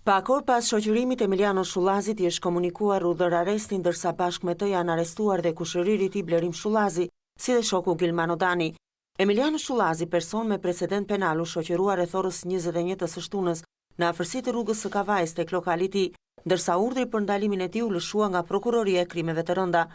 Pak orë pas shoqërimit Emiliano Shullazit i është komunikuar urdhër aresti, ndërsa bashkë me të janë arrestuar dhe kushëriri i tij Blerim Shullazi, si dhe shoku Gilmano Dani. Emiliano Shullazi, person me precedent penal, u shoqërua rreth orës 21 të së shtunës në afërsi të rrugës së Kavajës tek lokali i tij, ndërsa urdhri për ndalimin e tij u lëshua nga Prokuroria e Krimeve të Rënda.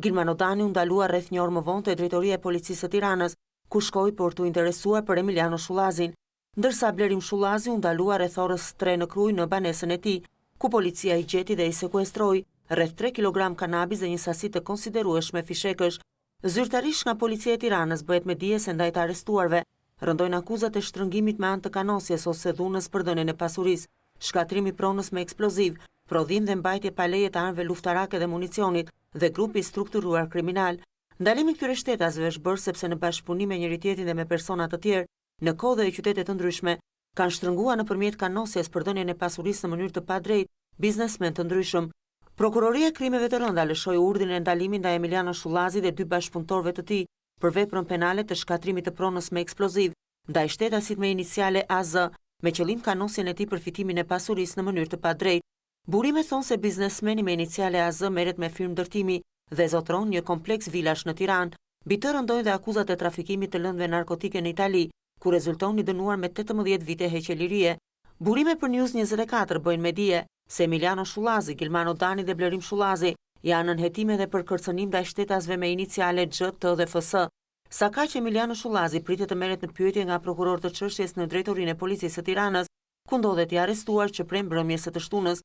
Gilmano Dani u ndalua rreth një orë më vonë te Drejtoria e Policisë së Tiranës, ku shkoi për t'u interesuar për Emiliano Shullazin, ndërsa Blerim Shullazi u ndalua rreth orës 3 në Krujë në banesën e tij, ku policia i gjeti dhe i sekuestroi rreth 3 kg kanabis dhe një sasi të konsiderueshme fishekësh. Zyrtarisht nga policia e Tiranës bëhet me dije se ndaj të arrestuarve rëndojnë akuzat e shtrëngimit me anë të kanosjes ose dhunës për dhënien e pasurisë, shkatrimi pronës me eksploziv, prodhim dhe mbajtje pa leje të armëve luftarake dhe municionit dhe grupi strukturuar kriminal. Ndalimi këtyre shtetasve është bërë sepse në bashkëpunim me njëri tjetrin dhe me persona të tjerë, në kohë dhe qytete të ndryshme, kanë shtrënguar nëpërmjet kanosjes për dhënien e pasurisë në mënyrë të padrejtë biznesmen të ndryshëm. Prokuroria e Krimeve të Rënda lëshoi urdhrin e ndalimit ndaj Emiliano Shullazit dhe 2 bashkëpunëtorëve të tij për veprën penale të shkatrimit të pronës me eksploziv ndaj shtetasit me iniciale AZ, me qëllim kanosjen e tij për fitimin e pasurisë në mënyrë të padrejtë. Burimet thonë se biznesmeni me iniciale AZ merret me firmë ndërtimi dhe zotron një kompleks vilash në Tiranë. Mbi të rëndojnë dhe akuzat e trafikimit të lëndëve narkotike në Itali, ku rezulton i dënuar me 18 vite heqelirie. Burime për News 24 bëjnë me dije se Emiliano Shullazi, Gilmano Dani dhe Blerim Shullazi janë nën hetime dhe për kërcënim ndaj shtetasve me iniciale X, T dhe FS. Sa kaq Emiliano Shullazi pritet të merret në pyetje nga prokuror të çështjes në Drejtorinë e Policisë së Tiranës, ku ndodhet i arrestuar që prej mbrëmjes së të shtunës.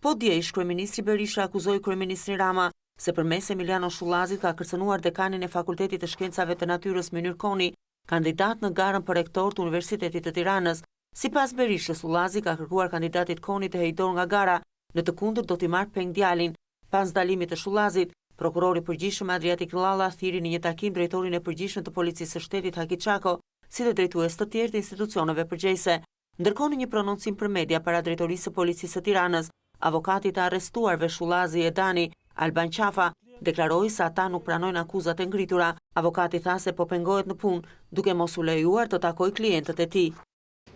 Po dje ish kryeministri Berisha akuzoi kryeministrin Rama se përmes Emiliano Shullazit ka kërcënuar dekanin e Fakultetit të Shkencave të Natyrës Mynir Koni, kandidat në garën për rektor të Universitetit të Tiranës. Sipas Berishës, Shullazi ka kërkuar kandidatit Koni të hejdor nga gara, në të kundërt do t'i marrë peng djalin. Pas ndalimit të Shullazit, prokurori përgjithshëm Adriatik Llalla thiri në një takim drejtorin e përgjithshëm të Policisë së Shtetit Haki Çako, si dhe drejtues të tjerë të institucioneve përgjegjëse. Ndërkohë në një prononcim për media para drejtorisë së Policisë së Tiranës, avokati të arrestuarve Shullazi e Dani, Alban Qafa, deklaroi se ata nuk pranojnë akuzat e ngritura. Avokati tha se po pengohet në punë, duke mos u lejuar të takojë klientët e tij.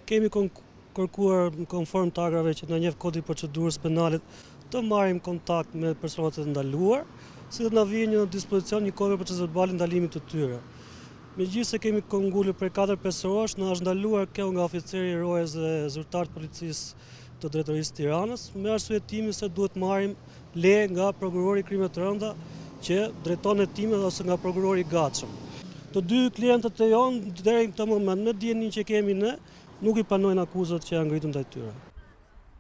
Kemi kërkuar konform të agrave që në njeh kodi procedurës penale të marrim kontakt me personat e ndaluar, si dhe na vijë një dispozicion një kodër procedurale verbale ndalimit të tyre. Megjithëse kemi ngulur për 4-5 orësh, na është ndaluar kjo nga oficeri i rojës dhe zyrtar të policisë të Drejtorisë së Tiranës, me arsyetimin se duhet marrim leje nga prokurori i Krimeve të Rënda që drejton hetimin ose nga prokurori i gatshëm. Të dy klientët e jonë deri në këtë moment me dijenin që kemi ne, nuk i pranojnë akuzat që janë ngritur ndaj tyre.